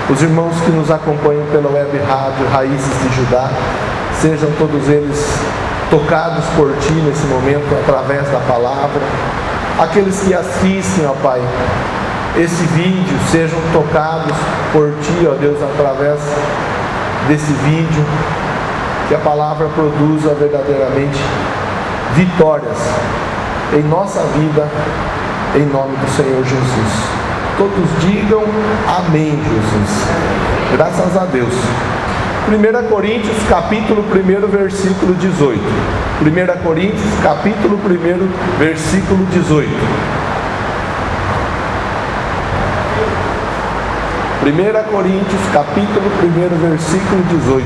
os irmãos que nos acompanham pela web rádio Raízes de Judá, sejam todos eles tocados por Ti nesse momento, através da palavra. Aqueles que assistem, ó Pai, esse vídeo, sejam tocados por Ti, ó Deus, através desse vídeo, que a palavra produza verdadeiramente vitórias em nossa vida, em nome do Senhor Jesus. Todos digam amém, Jesus. Graças a Deus. 1 Coríntios, capítulo 1, versículo 18. 1 Coríntios, capítulo 1, versículo 18. 1 Coríntios, capítulo 1, versículo 18.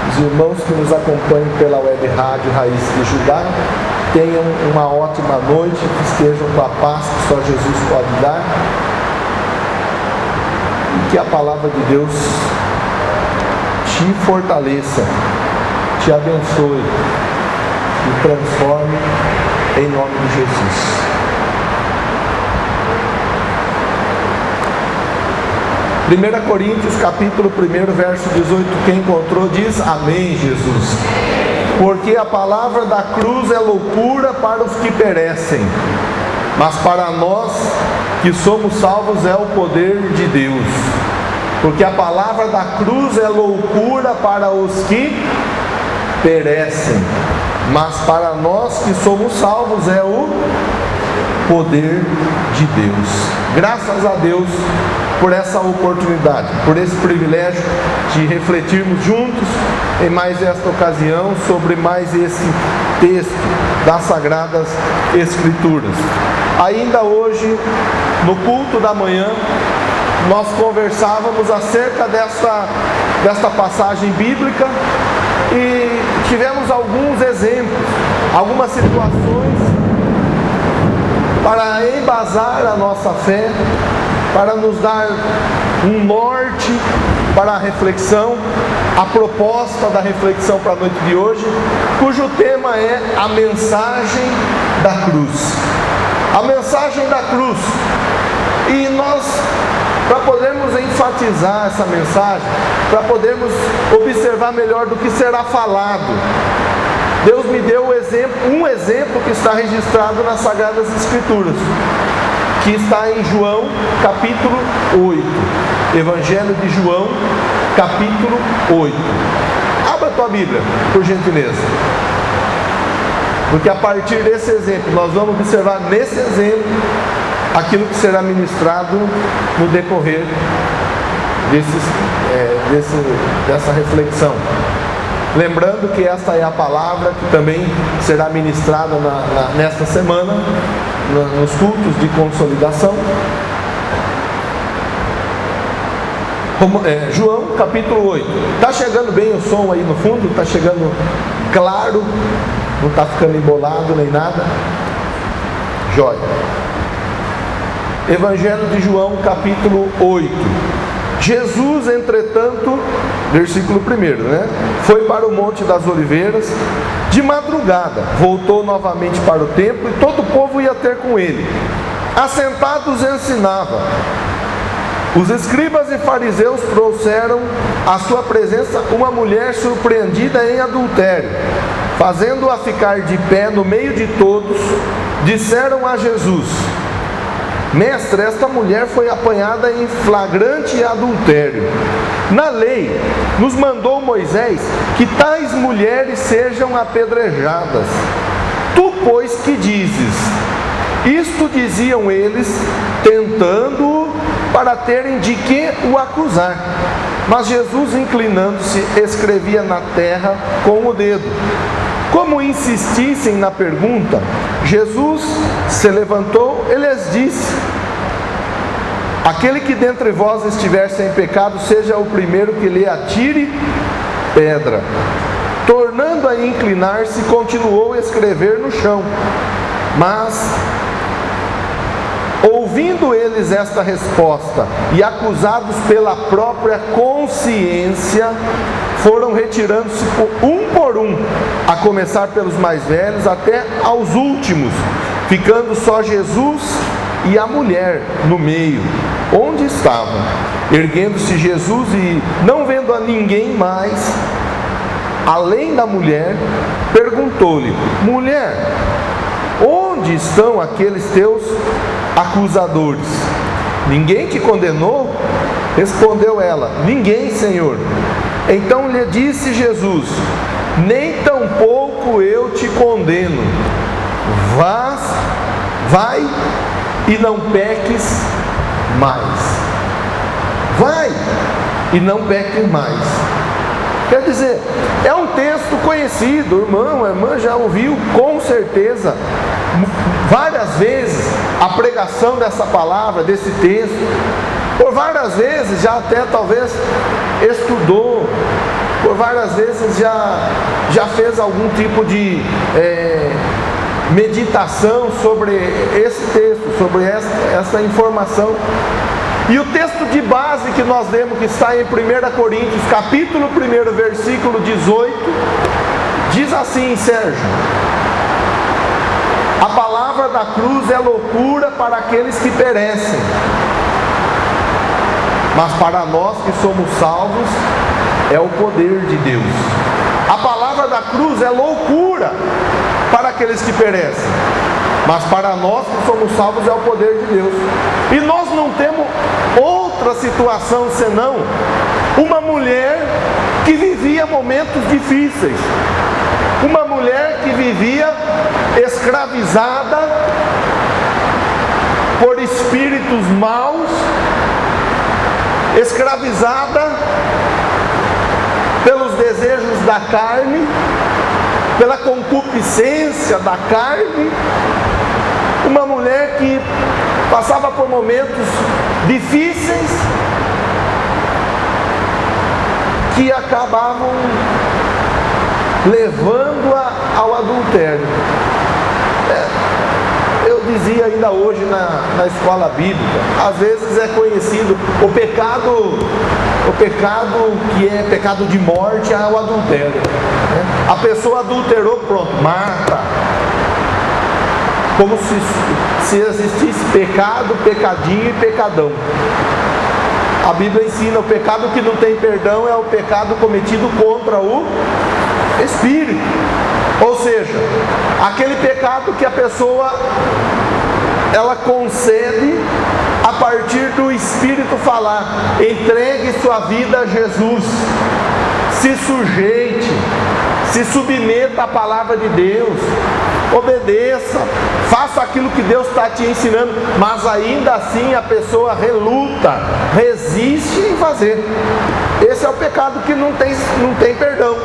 Os irmãos que nos acompanham pela web rádio Raízes de Judá, tenham uma ótima noite, que estejam com a paz que só Jesus pode dar, e que a palavra de Deus te fortaleça, te abençoe e transforme em nome de Jesus. Primeira Coríntios, capítulo 1, verso 18, quem encontrou diz amém, Jesus. Porque a palavra da cruz é loucura para os que perecem, mas para nós que somos salvos é o poder de Deus. Porque a palavra da cruz é loucura para os que perecem, mas para nós que somos salvos é o poder de Deus. Graças a Deus por essa oportunidade, por esse privilégio de refletirmos juntos em mais esta ocasião sobre mais esse texto das Sagradas Escrituras. Ainda hoje, no culto da manhã, nós conversávamos acerca desta passagem bíblica e tivemos alguns exemplos, algumas situações para embasar a nossa fé, para nos dar um norte para a reflexão, a proposta da reflexão para a noite de hoje, cujo tema é a mensagem da cruz. A mensagem da cruz. E nós, para podermos enfatizar essa mensagem, para podermos observar melhor do que será falado, Deus me deu um exemplo que está registrado nas Sagradas Escrituras, que está em João, capítulo 8. Evangelho de João, capítulo 8. Abra a tua Bíblia, por gentileza. Porque a partir desse exemplo, nós vamos observar nesse exemplo aquilo que será ministrado no decorrer dessa reflexão. Lembrando que esta é a palavra que também será ministrada nesta semana, nos cultos de consolidação. João capítulo 8. Está chegando bem o som aí no fundo? Está chegando claro? Não está ficando embolado nem nada? Jóia. Evangelho de João capítulo 8. Jesus, entretanto, versículo 1, foi para o Monte das Oliveiras, de madrugada, voltou novamente para o templo e todo o povo ia ter com ele. Assentados ensinava. Os escribas e fariseus trouxeram à sua presença uma mulher surpreendida em adultério. Fazendo-a ficar de pé no meio de todos, disseram a Jesus: Mestre, esta mulher foi apanhada em flagrante adultério. Na lei, nos mandou Moisés que tais mulheres sejam apedrejadas. Tu, pois, que dizes? Isto diziam eles, tentando-o para terem de que o acusar. Mas Jesus, inclinando-se, escrevia na terra com o dedo. Como insistissem na pergunta, Jesus se levantou e lhes disse: Aquele que dentre vós estiver sem pecado, seja o primeiro que lhe atire pedra. Tornando a inclinar-se, continuou a escrever no chão. Mas, ouvindo eles esta resposta e acusados pela própria consciência, foram retirando-se um por um, a começar pelos mais velhos até aos últimos, ficando só Jesus e a mulher no meio, onde estavam. Erguendo-se Jesus e, não vendo a ninguém mais, além da mulher, perguntou-lhe: mulher, onde estão aqueles teus acusadores? Ninguém te condenou? Respondeu ela: ninguém, Senhor. Então lhe disse Jesus: nem tampouco eu te condeno. Vai e não peques mais. Vai e não peques mais. Quer dizer, é um texto conhecido, irmão, a irmã já ouviu com certeza várias vezes a pregação dessa palavra, desse texto. Por várias vezes já até talvez estudou, por várias vezes já fez algum tipo de meditação sobre esse texto, sobre essa informação. E o texto de base que nós lemos, que está em 1 Coríntios, capítulo 1, versículo 18, diz assim, Sérgio: a palavra da cruz é loucura para aqueles que perecem, mas para nós que somos salvos é o poder de Deus. A palavra da cruz é loucura para aqueles que perecem, mas para nós que somos salvos é o poder de Deus. E nós não temos outra situação senão uma mulher que vivia momentos difíceis, uma mulher que vivia escravizada por espíritos maus, escravizada pelos desejos da carne, pela concupiscência da carne, uma mulher que passava por momentos difíceis que acabavam levando-a ao adultério. Eu dizia ainda hoje na escola bíblica, às vezes é conhecido o pecado que é pecado de morte, é o adultério, né? A pessoa adulterou, pronto, mata. Como se existisse pecado, pecadinho e pecadão. A Bíblia ensina: o pecado que não tem perdão é o pecado cometido contra o Espírito. Ou seja, aquele pecado que a pessoa ela concede a partir do Espírito falar: entregue sua vida a Jesus, se sujeite, se submeta à palavra de Deus, obedeça, faça aquilo que Deus está te ensinando, mas ainda assim a pessoa reluta, resiste em fazer. Esse é o pecado que não tem perdão,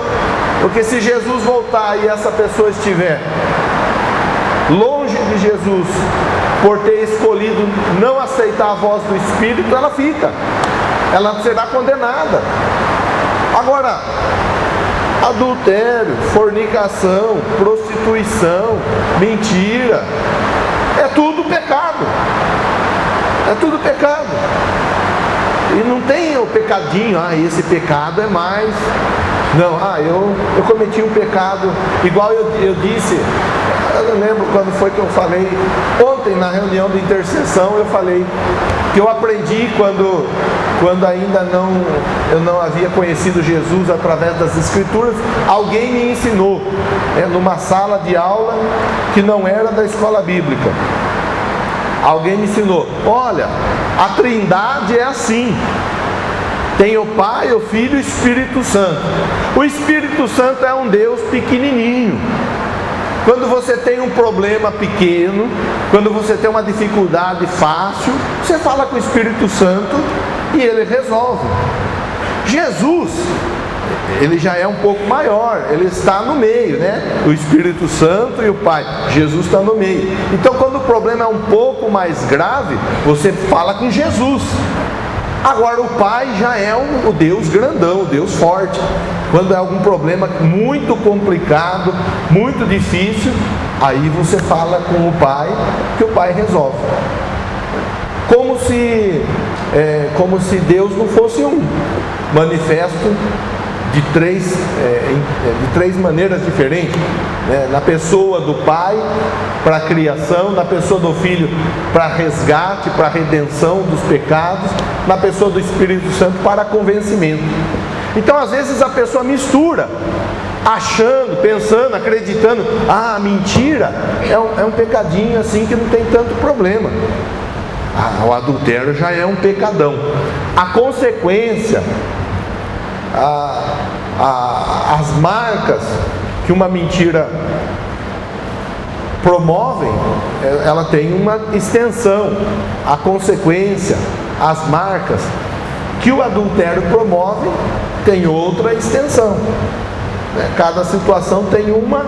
porque se Jesus voltar e essa pessoa estiver longe de Jesus, por ter escolhido não aceitar a voz do Espírito, ela será condenada. Agora, adultério, fornicação, prostituição, mentira, é tudo pecado. É tudo pecado. E não tem o pecadinho, esse pecado é mais. Não, eu cometi um pecado, igual eu disse, eu não lembro quando foi que eu falei, ontem na reunião de intercessão eu falei que eu aprendi quando ainda eu não havia conhecido Jesus através das Escrituras, alguém me ensinou, numa sala de aula que não era da escola bíblica. Alguém me ensinou: olha, a Trindade é assim, tem o Pai, o Filho e o Espírito Santo. O Espírito Santo é um Deus pequenininho. Quando você tem um problema pequeno, quando você tem uma dificuldade fácil, você fala com o Espírito Santo e ele resolve. Jesus, ele já é um pouco maior, ele está no meio, né? O Espírito Santo e o Pai, Jesus está no meio. Então, quando o problema é um pouco mais grave, você fala com Jesus. Agora, o Pai já é o Deus grandão, o Deus forte. Quando é algum problema muito complicado, muito difícil, aí você fala com o Pai, que o Pai resolve. Como se Deus não fosse um manifesto de três maneiras diferentes, né? Na pessoa do Pai para a criação, na pessoa do Filho para resgate, para redenção dos pecados, na pessoa do Espírito Santo para convencimento. Então às vezes a pessoa mistura, achando, pensando, acreditando, a mentira é um pecadinho assim que não tem tanto problema. O adultério já é um pecadão. A consequência, as marcas que uma mentira promove, ela tem uma extensão. A consequência, as marcas que o adultério promove tem outra extensão. Cada situação tem uma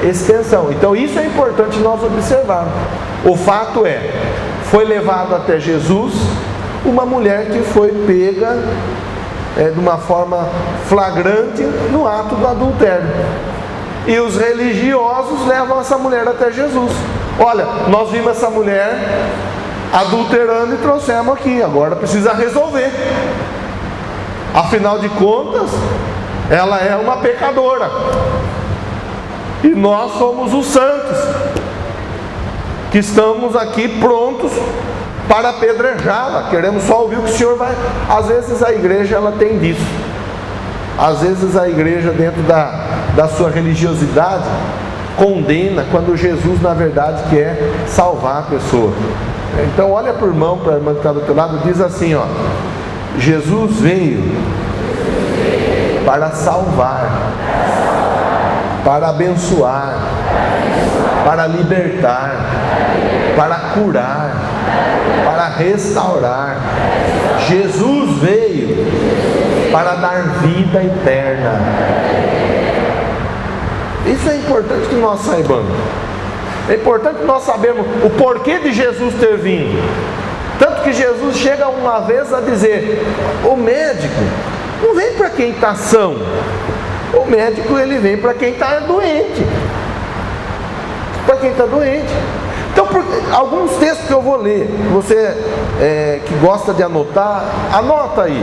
extensão. Então isso é importante nós observarmos. O fato foi levado até Jesus uma mulher que foi pega de uma forma flagrante no ato do adultério. E os religiosos levam essa mulher até Jesus. Olha, nós vimos essa mulher adulterando e trouxemos aqui, agora precisa resolver. Afinal de contas, ela é uma pecadora. E nós somos os santos, que estamos aqui prontos para apedrejá-la. Queremos só ouvir o que o Senhor vai... Às vezes a igreja ela tem disso. Às vezes a igreja, dentro da sua religiosidade, condena, quando Jesus na verdade quer salvar a pessoa. Então olha para o irmão, para a irmã que está do teu lado, diz assim, ó: Jesus veio para salvar, para abençoar, para libertar, para curar, para restaurar. Jesus veio para dar vida eterna. Isso é importante que nós saibamos. É importante que nós sabemos o porquê de Jesus ter vindo. Tanto que Jesus chega uma vez a dizer: o médico não vem para quem está são, o médico ele vem para quem está doente. Para quem está doente. Então, alguns textos que eu vou ler, você que gosta de anotar, anota aí.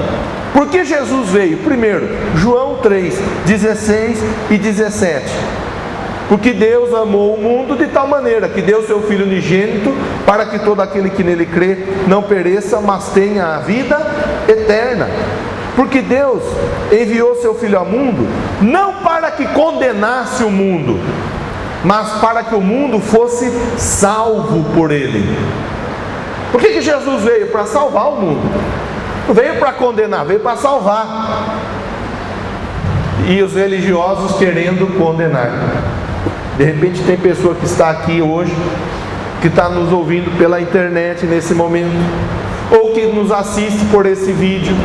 Por que Jesus veio? Primeiro, João 3, 16 e 17. Porque Deus amou o mundo de tal maneira que deu seu Filho unigênito, para que todo aquele que nele crê não pereça, mas tenha a vida eterna. Porque Deus enviou seu Filho ao mundo, não para que condenasse o mundo, mas para que o mundo fosse salvo por ele. Por que Jesus veio? Para salvar o mundo. Não veio para condenar, veio para salvar. E os religiosos querendo condenar. De repente tem pessoa que está aqui hoje, que está nos ouvindo pela internet nesse momento, ou que nos assiste por esse vídeo,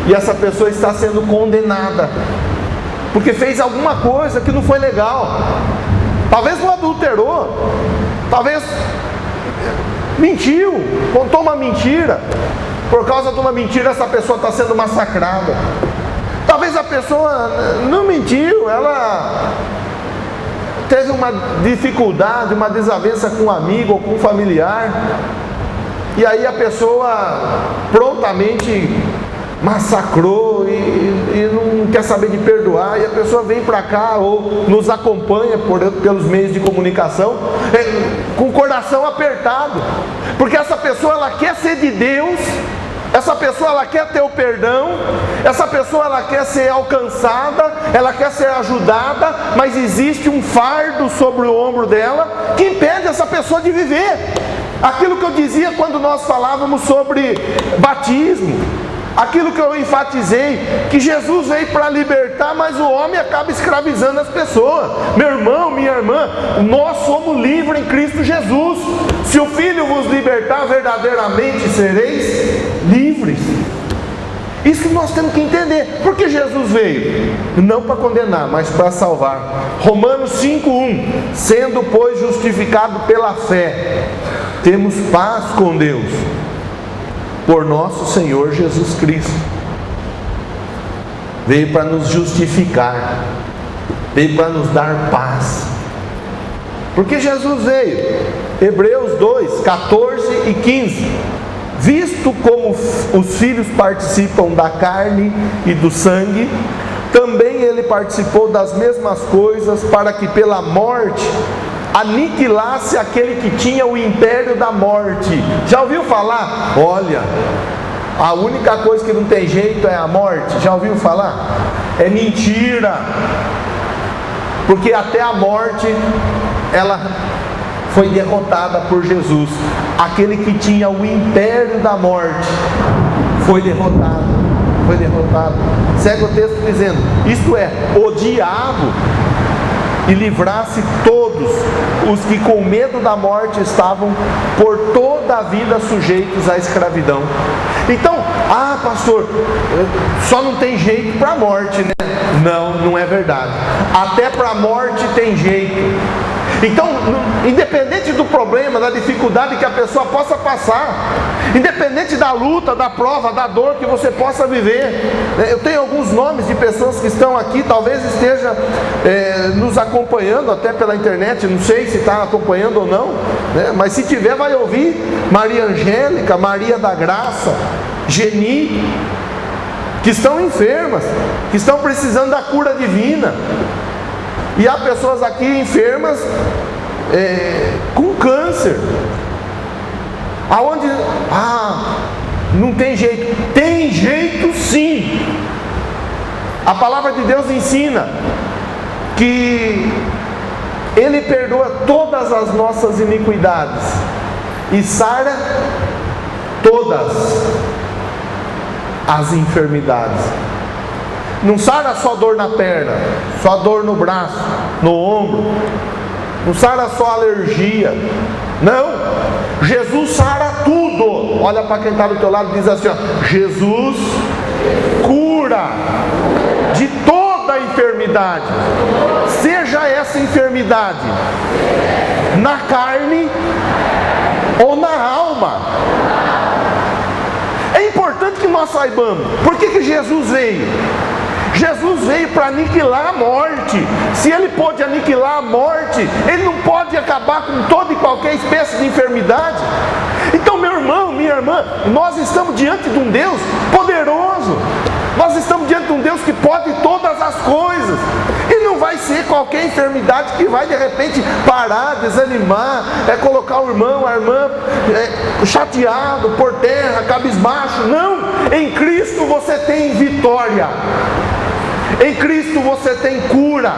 e essa pessoa está sendo condenada, porque fez alguma coisa que não foi legal. Talvez não adulterou, talvez mentiu, contou uma mentira. Por causa de uma mentira essa pessoa está sendo massacrada. Talvez a pessoa não mentiu, ela teve uma dificuldade, uma desavença com um amigo ou com um familiar, e aí a pessoa prontamente massacrou e não quer saber de perdoar, e a pessoa vem para cá ou nos acompanha pelos meios de comunicação com o coração apertado, porque essa pessoa ela quer ser de Deus, essa pessoa ela quer ter o perdão, essa pessoa ela quer ser alcançada, ela quer ser ajudada, mas existe um fardo sobre o ombro dela que impede essa pessoa de viver aquilo que eu dizia quando nós falávamos sobre batismo. Aquilo que eu enfatizei, que Jesus veio para libertar, mas o homem acaba escravizando as pessoas. Meu irmão, minha irmã, nós somos livres em Cristo Jesus. Se o Filho vos libertar, verdadeiramente sereis livres. Isso que nós temos que entender. Por que Jesus veio? Não para condenar, mas para salvar. Romanos 5:1. Sendo, pois, justificado pela fé, temos paz com Deus, por nosso Senhor Jesus Cristo. Veio para nos justificar, veio para nos dar paz. Porque Jesus veio? Hebreus 2, 14 e 15. Visto como os filhos participam da carne e do sangue, também ele participou das mesmas coisas, para que pela morte aniquilasse aquele que tinha o império da morte. Já ouviu falar? Olha, a única coisa que não tem jeito é a morte. Já ouviu falar? É mentira. Porque até a morte, ela foi derrotada por Jesus. Aquele que tinha o império da morte foi derrotado. Foi derrotado. Segue o texto dizendo: isto é, o diabo, e livrasse todos os que com medo da morte estavam por toda a vida sujeitos à escravidão. Então, pastor, só não tem jeito para a morte, né? Não, não é verdade. Até para a morte tem jeito. Então, independente do problema, da dificuldade que a pessoa possa passar, independente da luta, da prova, da dor que você possa viver, eu tenho alguns nomes de pessoas que estão aqui, talvez esteja nos acompanhando até pela internet, não sei se está acompanhando ou não, né? Mas se tiver, vai ouvir: Maria Angélica, Maria da Graça, Geni, que estão enfermas, que estão precisando da cura divina. E há pessoas aqui enfermas com câncer. Aonde? Não tem jeito. Tem jeito sim. A palavra de Deus ensina que Ele perdoa todas as nossas iniquidades e sara todas as enfermidades. Não sara só dor na perna, só dor no braço, no ombro. Não sara só alergia. Não, Jesus sara tudo. Olha para quem está do teu lado e diz assim: Jesus cura de toda enfermidade, seja essa enfermidade na carne ou na alma. É importante que nós saibamos por que Jesus veio. Jesus veio para aniquilar a morte. Se Ele pôde aniquilar a morte, Ele não pode acabar com toda e qualquer espécie de enfermidade. Então, meu irmão, minha irmã, nós estamos diante de um Deus poderoso. Nós estamos diante de um Deus que pode todas as coisas. E não vai ser qualquer enfermidade que vai de repente parar, desanimar, colocar o irmão, a irmã chateado, por terra, cabisbaixo. Não, em Cristo você tem vitória. Em Cristo você tem cura.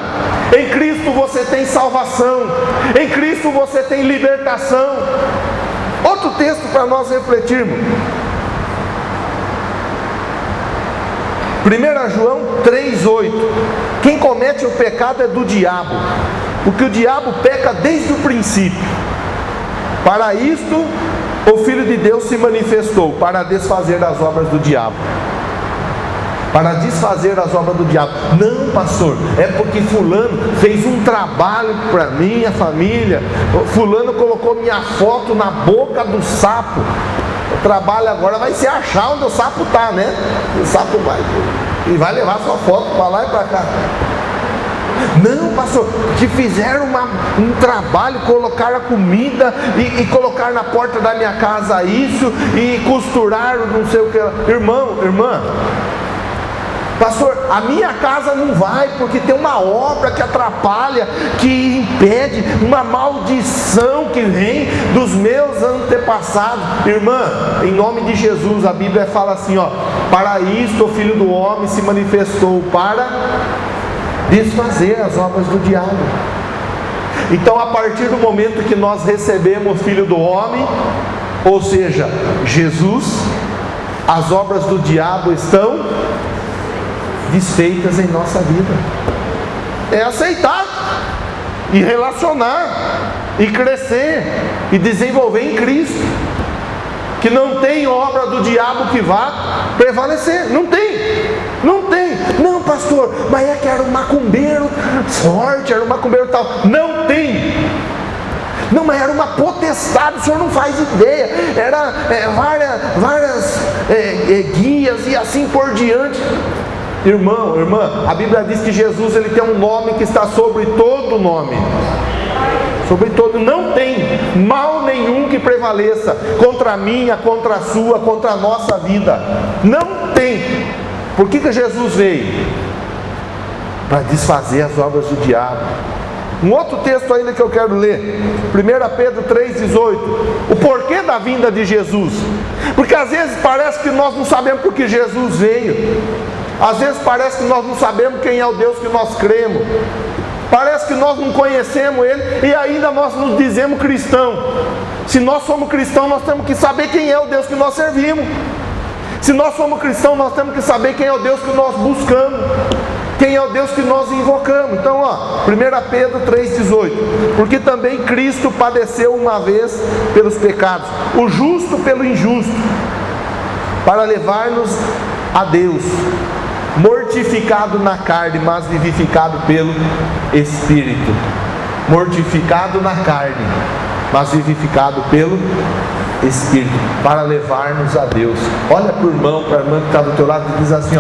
Em Cristo você tem salvação. Em Cristo você tem libertação. Outro texto para nós refletirmos: 1 João 3,8. Quem comete o pecado é do diabo, porque o diabo peca desde o princípio. Para isto o Filho de Deus se manifestou, para desfazer as obras do diabo. Para desfazer as obras do diabo. Não, pastor, é porque fulano fez um trabalho para minha família, fulano colocou minha foto na boca do sapo. O trabalho agora vai ser achar onde o sapo está, né? O sapo vai levar sua foto para lá e para cá. Não, pastor, que fizeram um trabalho, colocaram a comida e colocaram na porta da minha casa isso, e costuraram não sei o que. Irmão, irmã, pastor, a minha casa não vai porque tem uma obra que atrapalha, que impede, uma maldição que vem dos meus antepassados. Irmã, em nome de Jesus, a Bíblia fala assim, para isto o Filho do Homem se manifestou, para desfazer as obras do diabo. Então, a partir do momento que nós recebemos o Filho do Homem, ou seja, Jesus, as obras do diabo estão desfeitas em nossa vida. É aceitar e relacionar e crescer e desenvolver em Cristo, que não tem obra do diabo que vá prevalecer. Não tem. Não, pastor, mas é que era um macumbeiro forte, era um macumbeiro tal. Não tem. Não, mas era uma potestade, o senhor não faz ideia. Era várias guias e assim por diante. Irmão, irmã, a Bíblia diz que Jesus ele tem um nome que está sobre todo nome. Sobre todo, não tem mal nenhum que prevaleça contra a minha, contra a sua, contra a nossa vida. Não tem. Por que Jesus veio? para desfazer as obras do diabo. Um outro texto ainda que eu quero ler, 1 Pedro 3,18, o porquê da vinda de Jesus. Porque às vezes parece que nós não sabemos por que Jesus veio, às vezes parece que nós não sabemos quem é o Deus que nós cremos, parece que nós não conhecemos Ele e ainda nós nos dizemos cristão. Se nós somos cristãos, nós temos que saber quem é o Deus que nós servimos. Se nós somos cristãos, nós temos que saber quem é o Deus que nós buscamos, quem é o Deus que nós invocamos. Então, 1 Pedro 3,18, porque também Cristo padeceu uma vez pelos pecados, o justo pelo injusto, para levar-nos a Deus, mortificado na carne, mas vivificado pelo Espírito. Mortificado na carne, mas vivificado pelo Espírito, para levar-nos a Deus. Olha para o irmão, para a irmã que está do teu lado e diz assim: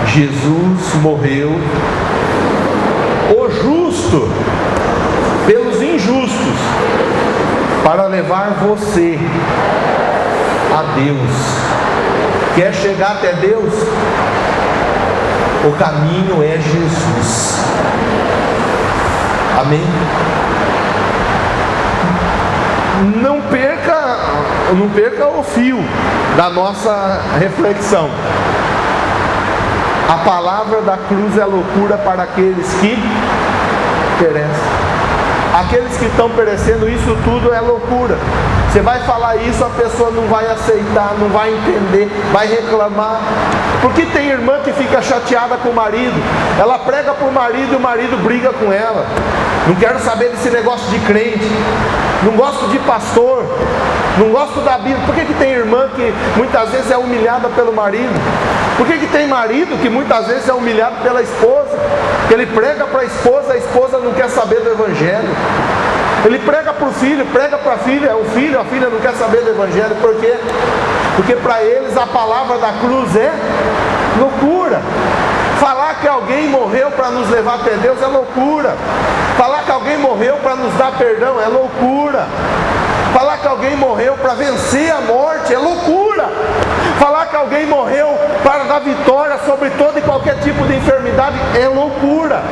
Jesus morreu, o justo pelos injustos, para levar você a Deus. Quer chegar até Deus? O caminho é Jesus. Amém? Não perca o fio da nossa reflexão. A palavra da cruz é loucura para aqueles que perecem. Aqueles que estão perecendo, isso tudo é loucura. Você vai falar isso, a pessoa não vai aceitar, não vai entender, vai reclamar. Porque tem irmã que fica chateada com o marido, ela prega para o marido e o marido briga com ela. Não quero saber desse negócio de crente, não gosto de pastor, não gosto da Bíblia. Por que tem irmã que muitas vezes é humilhada pelo marido? Por que tem marido que muitas vezes é humilhado pela esposa? Que ele prega para a esposa não quer saber do Evangelho. Ele prega para o filho, prega para a filha, a filha não quer saber do Evangelho. Por quê? Porque para eles a palavra da cruz é loucura. Falar que alguém morreu para nos levar até Deus é loucura. Falar que alguém morreu para nos dar perdão é loucura. Falar que alguém morreu para vencer a morte é loucura. Falar que alguém morreu para dar vitória sobre todo e qualquer tipo de enfermidade é loucura.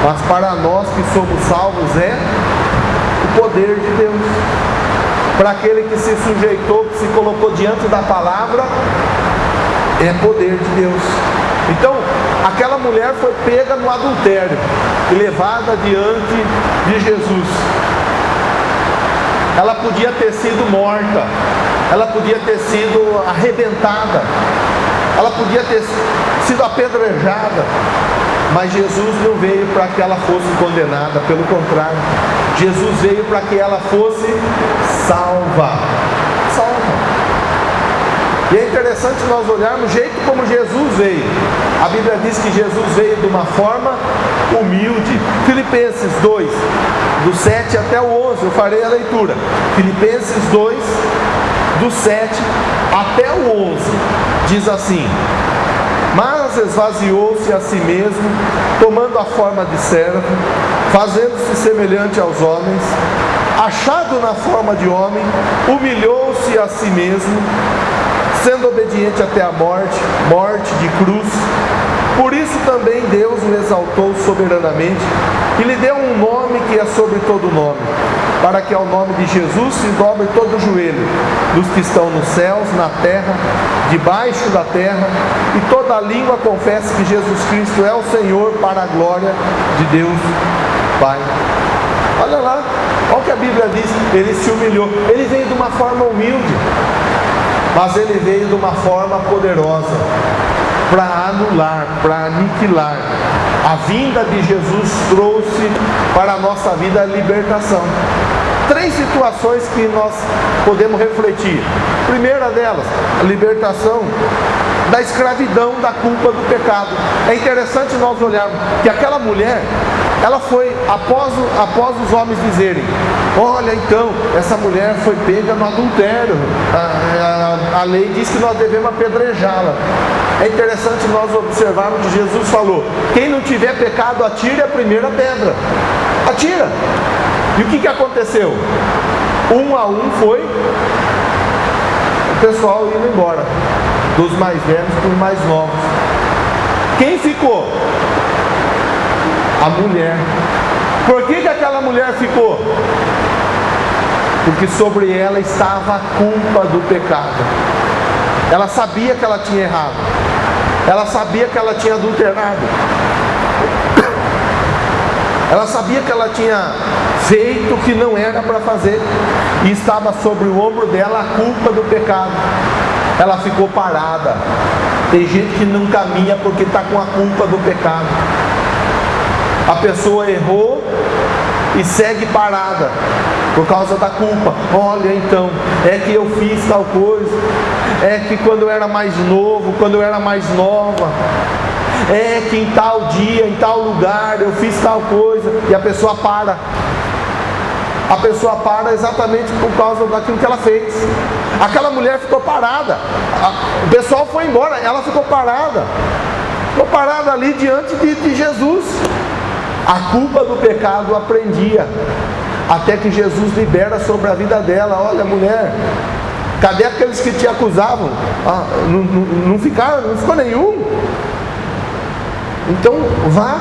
Mas para nós que somos salvos é o poder de Deus. Para aquele que se sujeitou, que se colocou diante da palavra, é poder de Deus. Então, aquela mulher foi pega no adultério e levada diante de Jesus. Ela podia ter sido morta, ela podia ter sido arrebentada, ela podia ter sido apedrejada, mas Jesus não veio para que ela fosse condenada, pelo contrário, Jesus veio para que ela fosse salva. E é interessante nós olharmos o jeito como Jesus veio. A Bíblia diz que Jesus veio de uma forma humilde. Filipenses 2, do 7 até o 11, eu farei a leitura. Filipenses 2, do 7 até o 11, diz assim: mas esvaziou-se a si mesmo, tomando a forma de servo, fazendo-se semelhante aos homens, achado na forma de homem, humilhou-se a si mesmo, sendo obediente até a morte, morte de cruz. Por isso também Deus o exaltou soberanamente e lhe deu um nome que é sobre todo nome, para que ao nome de Jesus se dobre todo o joelho, dos que estão nos céus, na terra, debaixo da terra, e toda língua confesse que Jesus Cristo é o Senhor, para a glória de Deus Pai. Olha lá, olha o que a Bíblia diz. Ele se humilhou, ele veio de uma forma humilde, mas ele veio de uma forma poderosa, para anular, para aniquilar. A vinda de Jesus trouxe para a nossa vida a libertação. 3 situações que nós podemos refletir. Primeira delas, a libertação da escravidão, da culpa do pecado. É interessante nós olharmos que aquela mulher, ela foi, após os homens dizerem: olha, então, essa mulher foi pega no adultério, a lei diz que nós devemos apedrejá-la. É interessante nós observarmos que Jesus falou: quem não tiver pecado, atire a primeira pedra. Atira. E o que aconteceu? Um a um foi o pessoal indo embora, dos mais velhos para os mais novos. Quem ficou? A mulher. Por que aquela mulher ficou? Porque sobre ela estava a culpa do pecado. Ela sabia que ela tinha errado. Ela sabia que ela tinha adulterado. Ela sabia que ela tinha feito o que não era para fazer. E estava sobre o ombro dela a culpa do pecado. Ela ficou parada. Tem gente que não caminha porque está com a culpa do pecado. A pessoa errou e segue parada por causa da culpa. Olha, então, é que eu fiz tal coisa, é que quando eu era mais novo, quando eu era mais nova, é que em tal dia, em tal lugar eu fiz tal coisa. E a pessoa para. A pessoa para exatamente por causa daquilo que ela fez. Aquela mulher ficou parada. O pessoal foi embora, ela ficou parada. Ficou parada ali diante de Jesus. A culpa do pecado a prendia, até que Jesus libera sobre a vida dela. Olha, mulher, cadê aqueles que te acusavam? Não ficou nenhum. Então vá,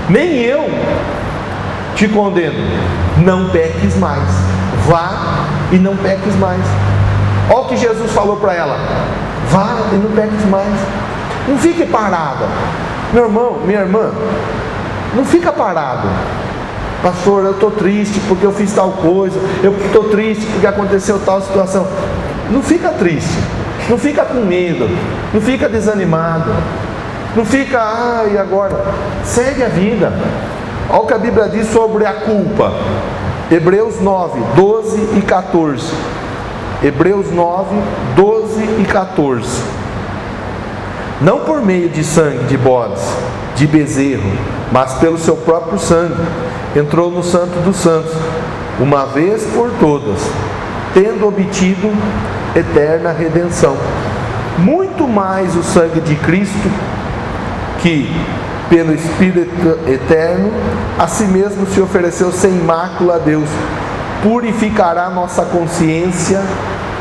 nem eu te condeno, não peques mais. Vá e não peques mais. Olha o que Jesus falou para ela: vá e não peques mais. Não fique parada. Meu irmão, minha irmã, não fica parado. Pastor, eu estou triste porque eu fiz tal coisa, eu estou triste porque aconteceu tal situação. Não fica triste, não fica com medo, não fica desanimado, não fica, e agora? Segue a vida. Olha o que a Bíblia diz sobre a culpa. Hebreus 9, 12 e 14. Hebreus 9, 12 e 14. Não por meio de sangue de bodes, de bezerro, mas pelo seu próprio sangue, entrou no Santo dos Santos, uma vez por todas, tendo obtido eterna redenção. Muito mais o sangue de Cristo, que pelo Espírito eterno a si mesmo se ofereceu sem mácula a Deus, purificará nossa consciência,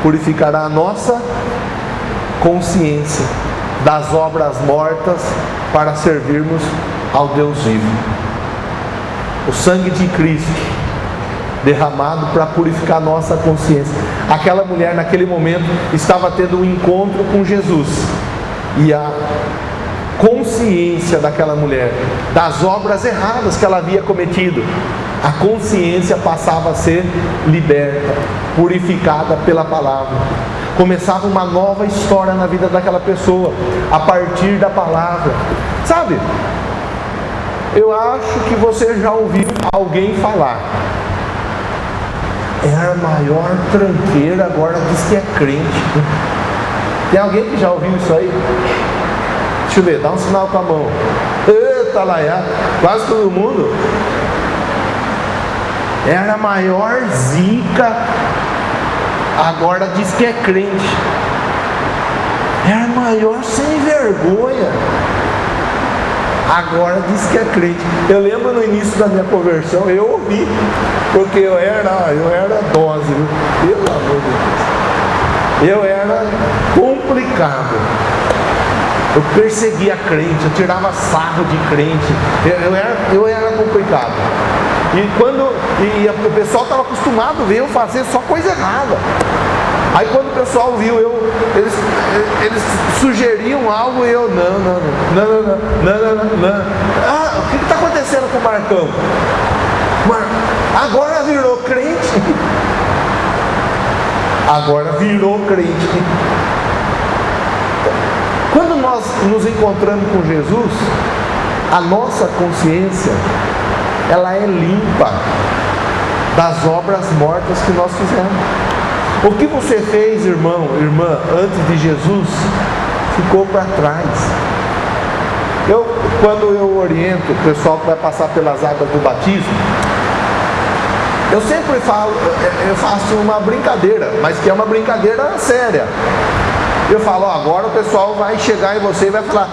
purificará a nossa consciência das obras mortas, para servirmos ao Deus vivo. O sangue de Cristo derramado para purificar nossa consciência. Aquela mulher naquele momento estava tendo um encontro com Jesus, e a consciência daquela mulher das obras erradas que ela havia cometido, a consciência passava a ser liberta, purificada pela palavra. Começava uma nova história na vida daquela pessoa, a partir da palavra. Sabe, eu acho que você já ouviu alguém falar: era a maior tranqueira, agora diz que é crente. Tem alguém que já ouviu isso aí? Deixa eu ver, dá um sinal com a mão. Eita, laiá, quase todo mundo. Era a maior zica, agora diz que é crente. Era maior sem vergonha, agora diz que é crente. Eu lembro no início da minha conversão, eu ouvi, porque eu era dose, viu? Pelo amor de Deus, eu era complicado. Eu perseguia crente, eu tirava sarro de crente, eu era complicado. E o pessoal estava acostumado a ver eu fazer só coisa errada. Aí quando o pessoal viu eles sugeriam algo, e eu não. Ah, o que está acontecendo com o Marcão? Agora virou crente. Agora virou crente. Quando nós nos encontramos com Jesus, a nossa consciência, ela é limpa das obras mortas que nós fizemos. O que você fez, irmão, irmã, antes de Jesus, ficou para trás. Quando eu oriento o pessoal que vai passar pelas águas do batismo, eu sempre falo, eu faço uma brincadeira, mas que é uma brincadeira séria. Eu falo: agora o pessoal vai chegar em você e vai falar: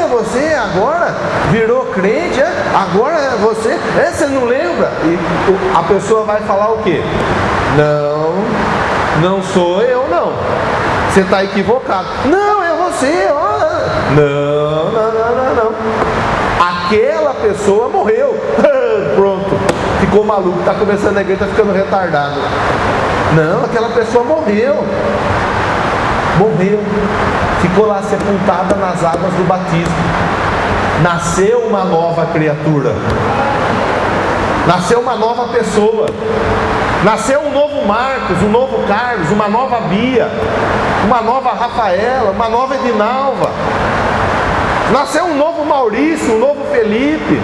você agora virou crente, agora você, você não lembra? E a pessoa vai falar o quê? Não sou eu, não. Você está equivocado. Não, é você. Não. Aquela pessoa morreu. Pronto, ficou maluco, está começando a igreja, está ficando retardado. Não, aquela pessoa morreu. Morreu, ficou lá sepultada nas águas do batismo. Nasceu uma nova criatura, nasceu uma nova pessoa, nasceu um novo Marcos, um novo Carlos, uma nova Bia, uma nova Rafaela, uma nova Edinalva, nasceu um novo Maurício, um novo Felipe,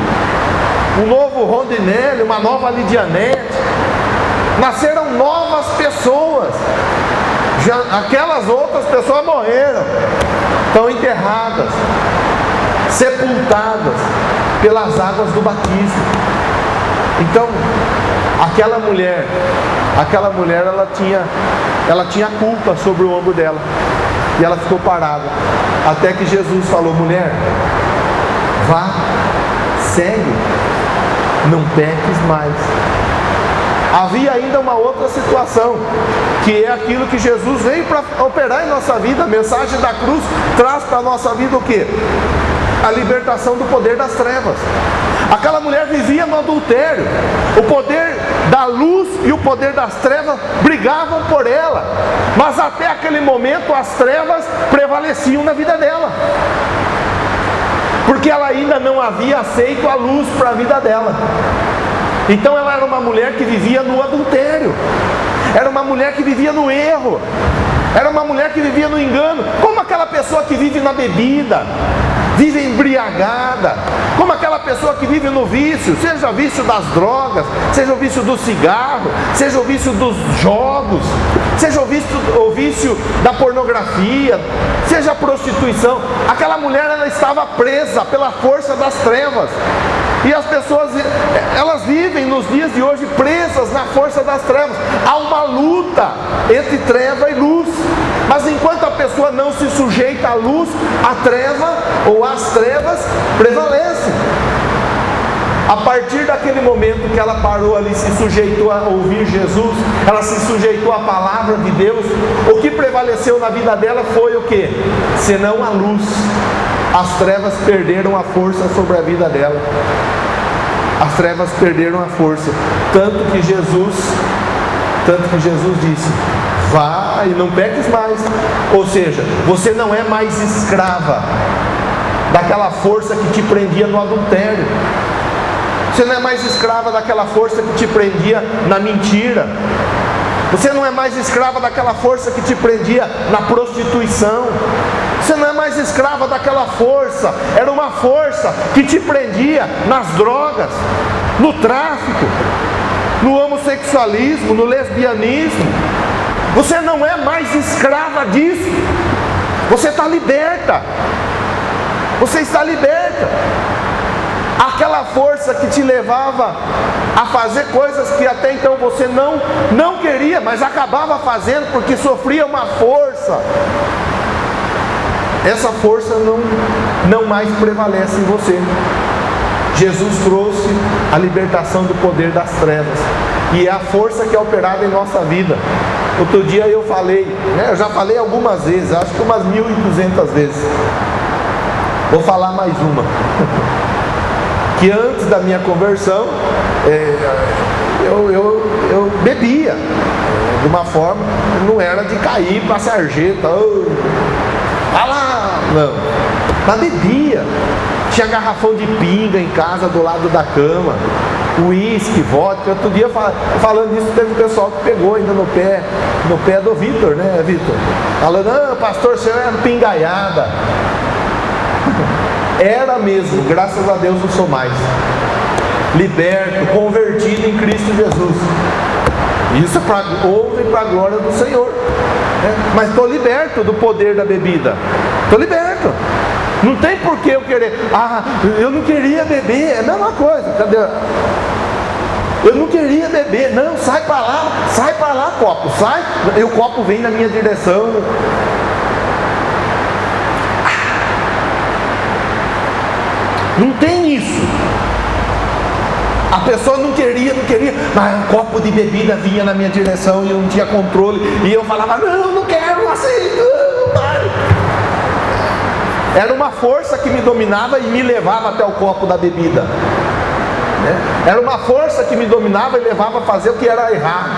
um novo Rondinelli, uma nova Lidianete. Nasceram novas pessoas. Já, aquelas outras pessoas morreram, estão enterradas, sepultadas pelas águas do batismo. Então, aquela mulher ela tinha culpa sobre o ombro dela, e ela ficou parada, até que Jesus falou: mulher, vá, segue, não peques mais. Havia ainda uma outra situação, que é aquilo que Jesus veio para operar em nossa vida. A mensagem da cruz traz para a nossa vida o quê? A libertação do poder das trevas. Aquela mulher vivia no adultério. O poder da luz e o poder das trevas brigavam por ela, mas até aquele momento as trevas prevaleciam na vida dela, porque ela ainda não havia aceito a luz para a vida dela. Então ela era uma mulher que vivia no adultério, era uma mulher que vivia no erro, era uma mulher que vivia no engano, como aquela pessoa que vive na bebida, vive embriagada, como aquela pessoa que vive no vício, seja o vício das drogas, seja o vício do cigarro, seja o vício dos jogos, seja o vício da pornografia, seja a prostituição. Aquela mulher, ela estava presa pela força das trevas. E as pessoas, elas vivem nos dias de hoje presas na força das trevas. Há uma luta entre treva e luz, mas enquanto a pessoa não se sujeita à luz, a treva ou as trevas prevalecem. A partir daquele momento que ela parou ali, se sujeitou a ouvir Jesus, ela se sujeitou à palavra de Deus, o que prevaleceu na vida dela foi o que? Senão a luz. As trevas perderam a força sobre a vida dela. As trevas perderam a força. Tanto que Jesus disse: vá e não peques mais. Ou seja, você não é mais escrava daquela força que te prendia no adultério. Você não é mais escrava daquela força que te prendia na mentira. Você não é mais escrava daquela força que te prendia na prostituição. Você não é mais escrava daquela força. Era uma força que te prendia nas drogas, no tráfico, no homossexualismo, no lesbianismo. Você não é mais escrava disso. Você está liberta. Você está liberta. Aquela força que te levava a fazer coisas que até então você não queria, mas acabava fazendo porque sofria uma força. Essa força não mais prevalece em você. Jesus trouxe a libertação do poder das trevas, e é a força que é operada em nossa vida. Outro dia eu falei, eu já falei algumas vezes, acho que umas 1.200 vezes. Vou falar mais uma. Que antes da minha conversão, eu bebia de uma forma, não era de cair para a sarjeta, não, mas bebia. Tinha garrafão de pinga em casa do lado da cama, uísque, vodka. Outro dia, falando disso, teve um pessoal que pegou ainda no pé do Vitor, né, Vitor? Falando: pastor, o senhor é pingaiada. Era mesmo, graças a Deus não sou mais. Liberto, convertido em Cristo Jesus. Isso houve para a glória do Senhor, né? Mas estou liberto do poder da bebida. Estou liberto. Não tem por que eu querer. Eu não queria beber. É a mesma coisa. Cadê? Eu não queria beber. Não, sai para lá, copo. Sai. E o copo vem na minha direção. Não tem isso. A pessoa não queria, mas um copo de bebida vinha na minha direção e eu não tinha controle. E eu falava: não quero, não aceito, não pare. Era uma força que me dominava e me levava até o copo da bebida. né? Era uma força que me dominava e levava a fazer o que era errado.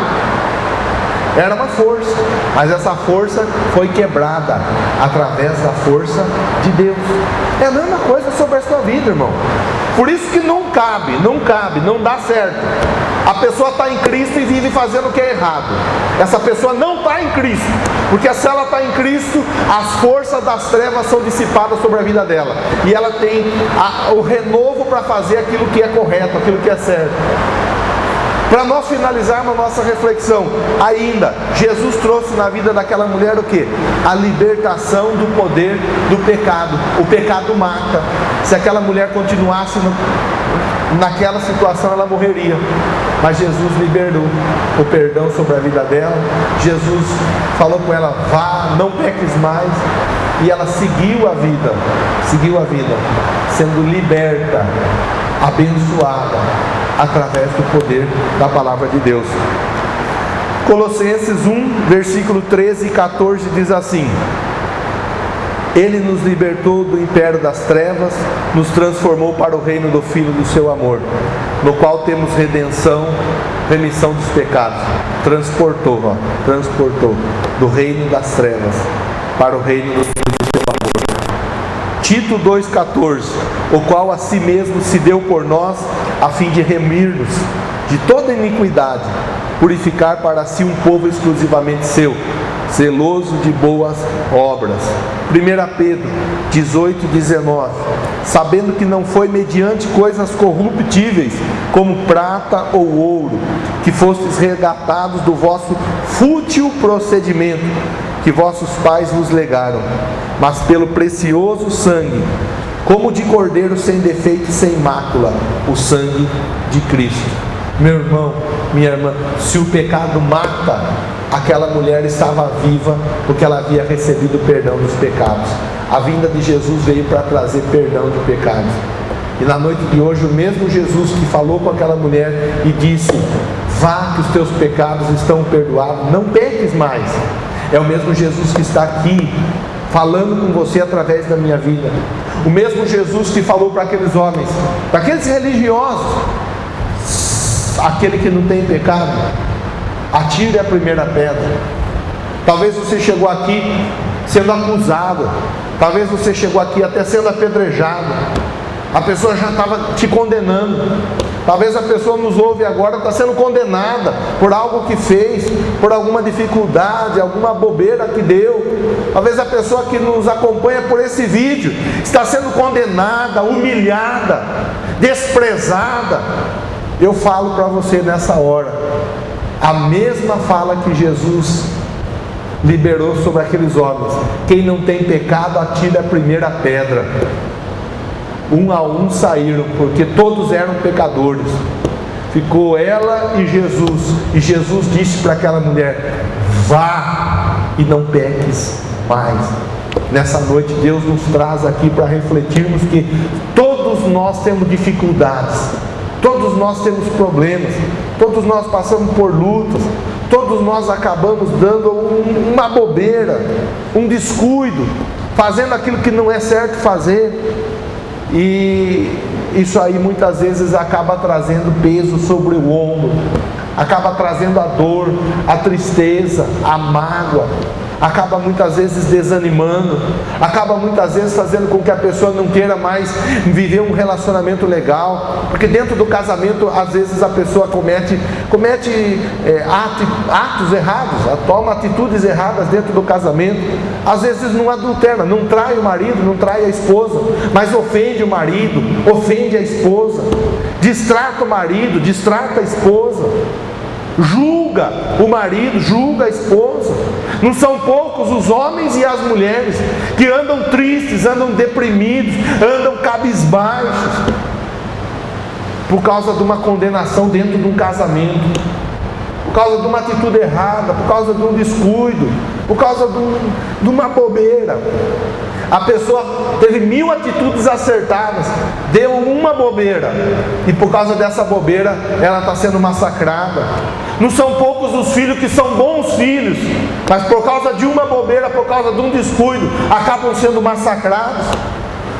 Era uma força, mas essa força foi quebrada através da força de Deus. É a mesma coisa sobre a sua vida, irmão. Por isso que não cabe, não dá certo. A pessoa está em Cristo e vive fazendo o que é errado. Essa pessoa não está em Cristo, porque se ela está em Cristo, as forças das trevas são dissipadas sobre a vida dela, e ela tem o renovo para fazer aquilo que é correto, aquilo que é certo. Para nós finalizarmos a nossa reflexão, ainda, Jesus trouxe na vida daquela mulher o que? A libertação do poder do pecado. O pecado mata. Se aquela mulher continuasse naquela situação, ela morreria. Mas Jesus liberou o perdão sobre a vida dela. Jesus falou com ela: vá, não peques mais. E ela seguiu a vida, sendo liberta, abençoada, através do poder da palavra de Deus. Colossenses 1, versículo 13 e 14 diz assim: Ele nos libertou do império das trevas, nos transformou para o reino do Filho do seu amor, no qual temos remissão dos pecados. Transportou do reino das trevas para o reino do Filho do seu amor. Tito 2,14, o qual a si mesmo se deu por nós, a fim de remir-nos de toda iniquidade, purificar para si um povo exclusivamente seu, zeloso de boas obras. 1 Pedro 18:19, sabendo que não foi mediante coisas corruptíveis, como prata ou ouro, que fostes resgatados do vosso fútil procedimento, que vossos pais vos legaram, mas pelo precioso sangue, como de cordeiro sem defeito e sem mácula, o sangue de Cristo. Meu irmão, minha irmã, se o pecado mata, aquela mulher estava viva porque ela havia recebido o perdão dos pecados. A vinda de Jesus veio para trazer perdão de pecados. E na noite de hoje, o mesmo Jesus que falou com aquela mulher e disse: vá, que os teus pecados estão perdoados, não peques mais, é o mesmo Jesus que está aqui falando com você através da minha vida. O mesmo Jesus que falou para aqueles homens, para aqueles religiosos: aquele que não tem pecado, atire a primeira pedra. Talvez você chegou aqui sendo acusado, talvez você chegou aqui até sendo apedrejado, a pessoa já estava te condenando. Talvez a pessoa nos ouve agora, está sendo condenada por algo que fez, por alguma dificuldade, alguma bobeira que deu. Talvez a pessoa que nos acompanha por esse vídeo está sendo condenada, humilhada, desprezada. Eu falo para você nessa hora, a mesma fala que Jesus liberou sobre aqueles homens: quem não tem pecado, atire a primeira pedra. Um a um saíram, porque todos eram pecadores. Ficou ela e Jesus disse para aquela mulher: vá e não peques mais. Nessa noite Deus nos traz aqui para refletirmos que todos nós temos dificuldades, todos nós temos problemas, todos nós passamos por lutas, todos nós acabamos dando uma bobeira, um descuido, fazendo aquilo que não é certo fazer. E isso aí muitas vezes acaba trazendo peso sobre o ombro, acaba trazendo a dor, a tristeza, a mágoa, acaba muitas vezes desanimando, acaba muitas vezes fazendo com que a pessoa não queira mais viver um relacionamento legal, porque dentro do casamento às vezes a pessoa comete atos errados, toma atitudes erradas dentro do casamento. Às vezes não adultera, não trai o marido, não trai a esposa, mas ofende o marido, ofende a esposa, distrata o marido, distrata a esposa, julga o marido, julga a esposa. Não são poucos os homens e as mulheres que andam tristes, andam deprimidos, andam cabisbaixos por causa de uma condenação dentro de um casamento, por causa de uma atitude errada, por causa de um descuido, por causa de uma bobeira. A pessoa teve 1000 atitudes acertadas, deu uma bobeira, e por causa dessa bobeira ela está sendo massacrada. Não são poucos os filhos que são bons filhos, mas por causa de uma bobeira, por causa de um descuido, acabam sendo massacrados.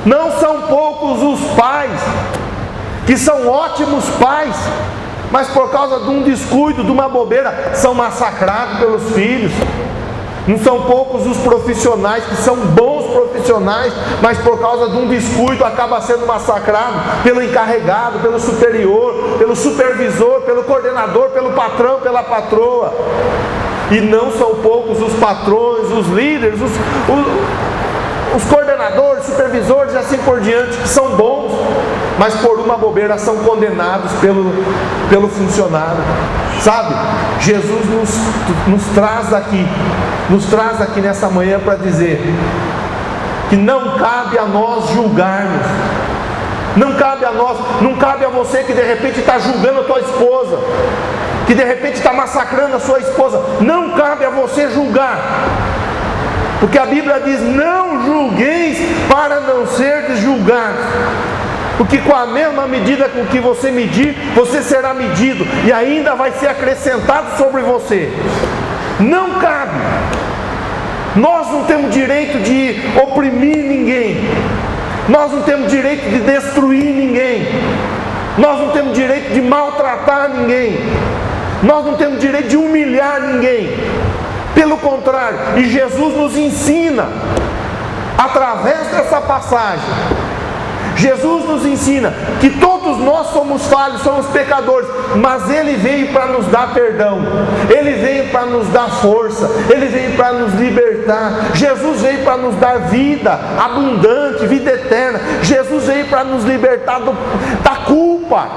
Não são poucos os pais que são ótimos pais, mas por causa de um descuido, de uma bobeira, são massacrados pelos filhos. Não são poucos os profissionais que são bons profissionais, mas por causa de um descuido acaba sendo massacrado pelo encarregado, pelo superior, pelo supervisor, pelo coordenador, pelo patrão, pela patroa. E não são poucos os patrões, os líderes, os coordenadores, supervisores e assim por diante, que são bons, mas por uma bobeira são condenados pelo funcionário. Sabe, Jesus nos traz aqui nessa manhã para dizer que não cabe a nós julgarmos. Não cabe a nós, não cabe a você que de repente está julgando a tua esposa, que de repente está massacrando a sua esposa. Não cabe a você julgar, porque a Bíblia diz: não julgueis para não seres julgados, porque com a mesma medida com que você medir, você será medido, e ainda vai ser acrescentado sobre você. Não cabe. Nós não temos direito de oprimir ninguém, nós não temos direito de destruir ninguém, nós não temos direito de maltratar ninguém, nós não temos direito de humilhar ninguém. Pelo contrário, e Jesus nos ensina, através dessa passagem, Jesus nos ensina que todos nós somos falhos, somos pecadores, mas Ele veio para nos dar perdão, Ele veio para nos dar força, Ele veio para nos libertar. Jesus veio para nos dar vida abundante, vida eterna. Jesus veio para nos libertar da culpa.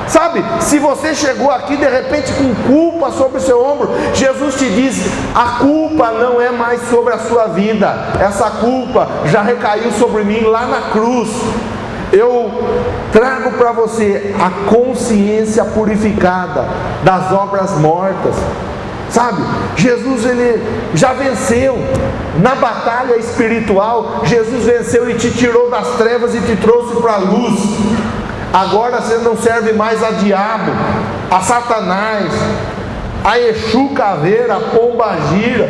Sabe, se você chegou aqui de repente com culpa sobre o seu ombro, Jesus te diz: a culpa não é mais sobre a sua vida, essa culpa já recaiu sobre mim lá na cruz. Eu trago para você a consciência purificada das obras mortas. Sabe, Jesus, Ele já venceu na batalha espiritual. Jesus venceu e te tirou das trevas e te trouxe para a luz. Agora você não serve mais a diabo, a Satanás, a Exu Caveira, a Pomba Gira.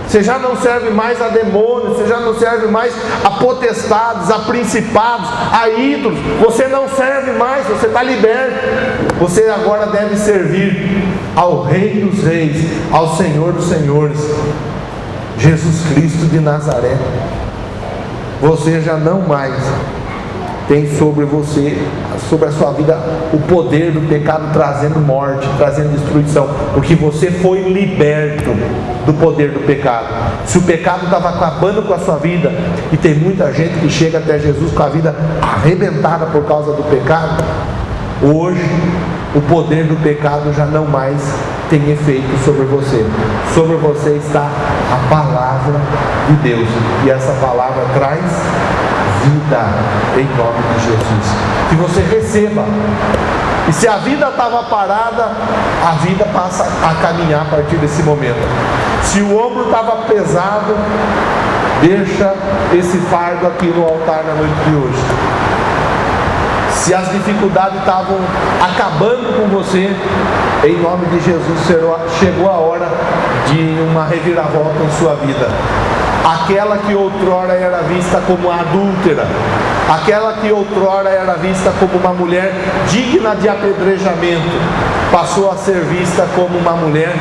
Você já não serve mais a demônios, você já não serve mais a potestades, a principados, a ídolos. Você não serve mais, você está liberto. Você agora deve servir ao Rei dos Reis, ao Senhor dos Senhores, Jesus Cristo de Nazaré. Você já não mais tem sobre você, sobre a sua vida, o poder do pecado trazendo morte, trazendo destruição, porque você foi liberto do poder do pecado. Se o pecado estava acabando com a sua vida, e tem muita gente que chega até Jesus com a vida arrebentada por causa do pecado, hoje o poder do pecado já não mais tem efeito sobre você. Sobre você está a palavra de Deus, e essa palavra traz vida em nome de Jesus. Que você receba. E se a vida estava parada, a vida passa a caminhar a partir desse momento. Se o ombro estava pesado, deixa esse fardo aqui no altar na noite de hoje. Se as dificuldades estavam acabando com você, em nome de Jesus chegou a hora de uma reviravolta em sua vida. Aquela que outrora era vista como adúltera, aquela que outrora era vista como uma mulher digna de apedrejamento, passou a ser vista como uma mulher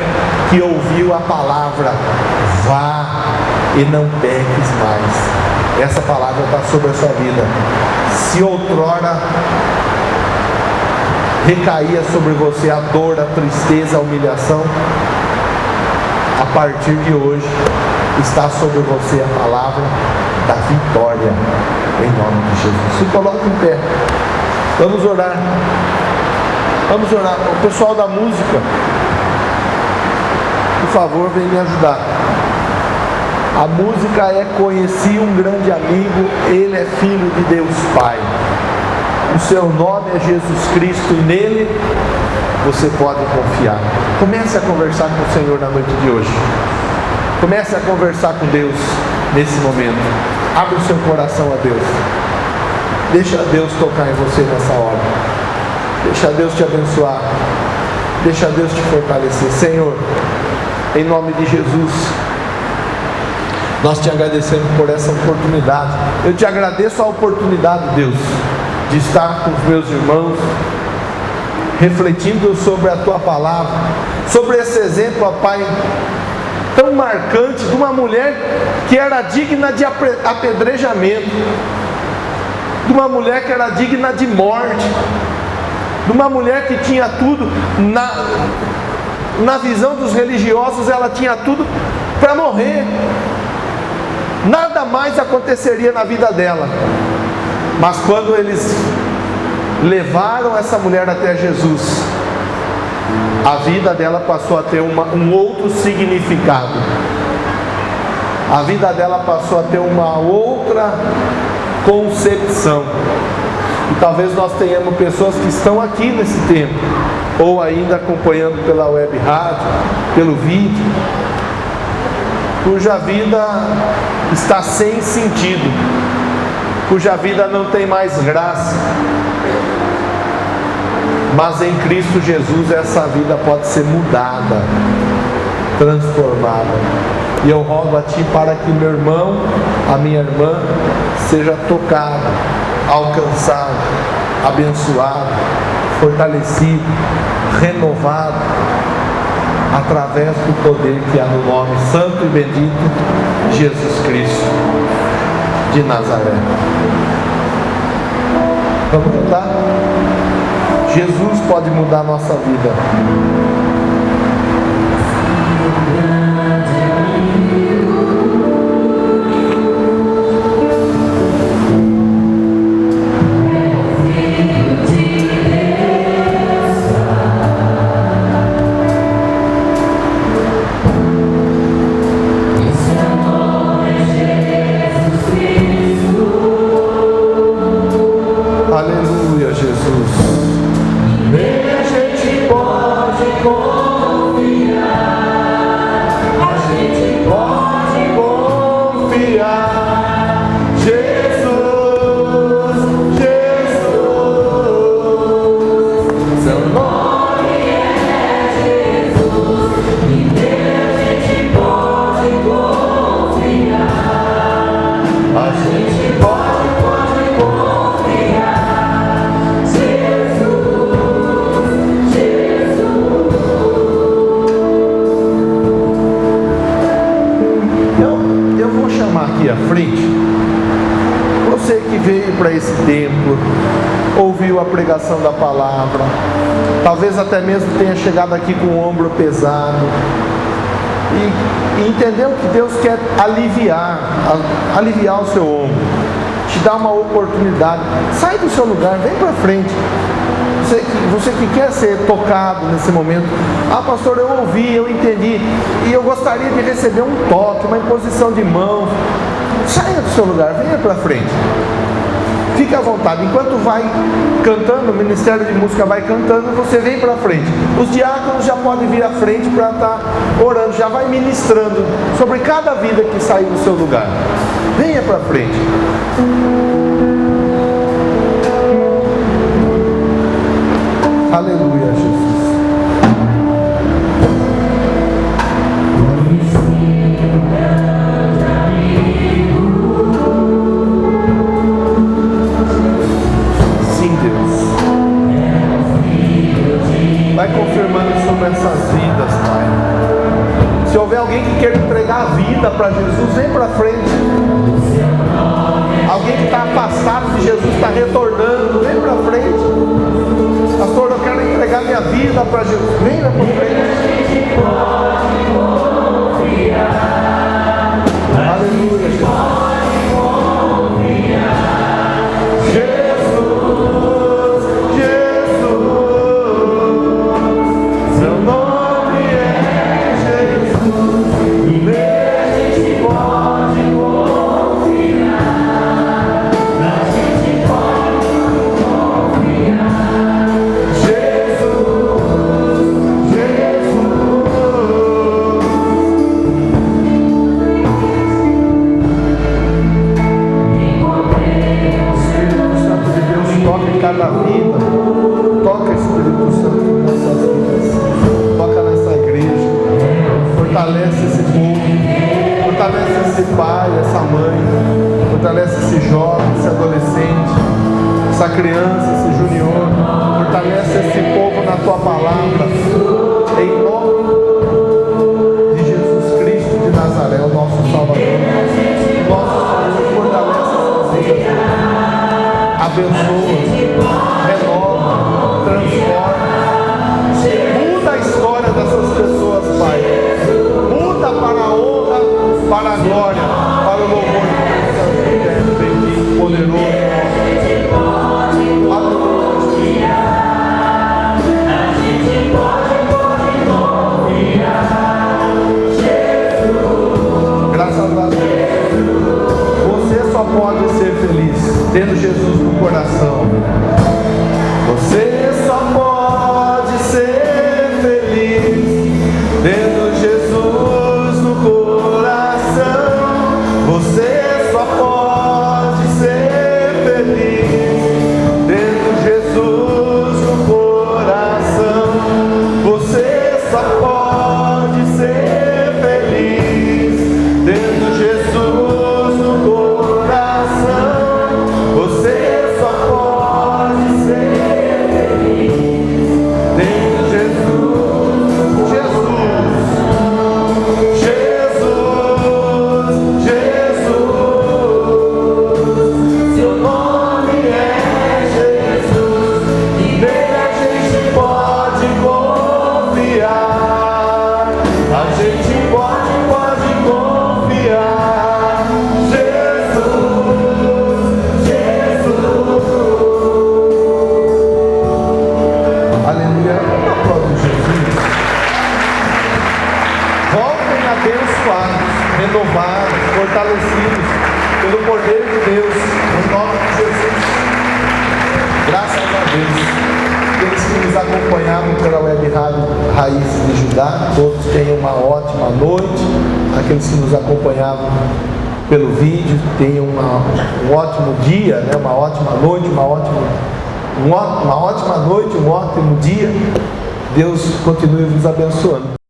que ouviu a palavra: vá e não peques mais. Essa palavra está sobre a sua vida. Se outrora recaía sobre você a dor, a tristeza, a humilhação, a partir de hoje está sobre você a palavra da vitória, em nome de Jesus. Se coloque em pé, vamos orar. Vamos orar. O pessoal da música, por favor, vem me ajudar. A música é Conheci um Grande Amigo, Ele é Filho de Deus Pai. O seu nome é Jesus Cristo e nele você pode confiar. Comece a conversar com o Senhor na noite de hoje. Comece a conversar com Deus nesse momento. Abra o seu coração a Deus. Deixa Deus tocar em você nessa hora. Deixa Deus te abençoar. Deixa Deus te fortalecer. Senhor, em nome de Jesus, nós te agradecemos por essa oportunidade. Eu te agradeço a oportunidade, Deus, de estar com os meus irmãos, refletindo sobre a Tua palavra, sobre esse exemplo, ó Pai, tão marcante de uma mulher que era digna de apedrejamento, de uma mulher que era digna de morte, de uma mulher que tinha tudo, na visão dos religiosos ela tinha tudo para morrer, nada mais aconteceria na vida dela. Mas quando eles levaram essa mulher até Jesus, a vida dela passou a ter um outro significado. A vida dela passou a ter uma outra concepção. E talvez nós tenhamos pessoas que estão aqui nesse tempo, ou ainda acompanhando pela web rádio, pelo vídeo, cuja vida está sem sentido, cuja vida não tem mais graça. Mas em Cristo Jesus essa vida pode ser mudada, transformada. E eu rogo a Ti para que meu irmão, a minha irmã, seja tocado, alcançado, abençoado, fortalecido, renovado, através do poder que há no nome santo e bendito de Jesus Cristo de Nazaré. Vamos cantar? Jesus pode mudar a nossa vida. Aleluia, Jesus. A gente pode confiar, a gente pode confiar. Jesus, Jesus, seu nome é Jesus, e nele a gente pode confiar, a gente pode confiar. Aqui à frente, você que veio para esse templo, ouviu a pregação da palavra, talvez até mesmo tenha chegado aqui com o ombro pesado e entendeu que Deus quer aliviar o seu ombro, te dar uma oportunidade. Sai do seu lugar, vem para frente. Você que quer ser tocado nesse momento, pastor, eu ouvi, eu entendi, e eu gostaria de receber um toque, uma imposição de mãos. Saia do seu lugar, venha para frente, fique à vontade. Enquanto vai cantando, o Ministério de Música vai cantando, você vem para frente. Os diáconos já podem vir à frente para estar orando, já vai ministrando sobre cada vida que sair do seu lugar. Venha para frente. Aleluia, Jesus. Sim, Deus. Vai confirmando sobre essas vidas, Pai. Se houver alguém que quer entregar a vida para Jesus, vem para frente. Alguém que está afastado de Jesus, está retornando, vem para frente. Pastor, eu quero entregar minha vida para Jesus. Venha para frente. Aleluia, Jesus. Jesus, seu nome é Jesus, e nele a gente pode confiar, a gente pode confiar. Cada vida, toca Espírito Santo nessas vidas, toca nessa igreja, fortalece esse povo, fortalece esse pai, essa mãe, fortalece esse jovem, esse adolescente, essa essa criança, esse junior, fortalece esse povo na tua palavra, em nome de Jesus Cristo de Nazaré, o nosso Salvador, nosso Senhor, fortalece essas vidas, abençoa, renova, transforma, muda a história dessas pessoas, Pai, muda para a honra, para a glória, para o louvor de Deus, bendito, poderoso. Graças a Deus. Você só pode ser feliz tendo Jesus no coração. Você só pode ser feliz tendo Jesus no coração. Você só pode ser feliz tendo Jesus no coração. Você só pode ser feliz tendo Jesus no coração. Você só pode ser feliz tendo Jesus. Jesus, Jesus, seu nome é Jesus, e nele a gente pode confiar. A gente pode confiar. Jesus, Jesus. Aleluia. Aplaude Jesus. Voltem abençoados, renovados, fortalecidos pelo poder de Deus, em nome de Jesus. Graças a Deus. Aqueles que nos acompanhavam pela web rádio Raízes de Judá, todos tenham uma ótima noite. Aqueles que nos acompanhavam pelo vídeo, tenham um ótimo dia, né? Uma ótima noite, uma ótima noite, um ótimo dia. Deus continue vos abençoando.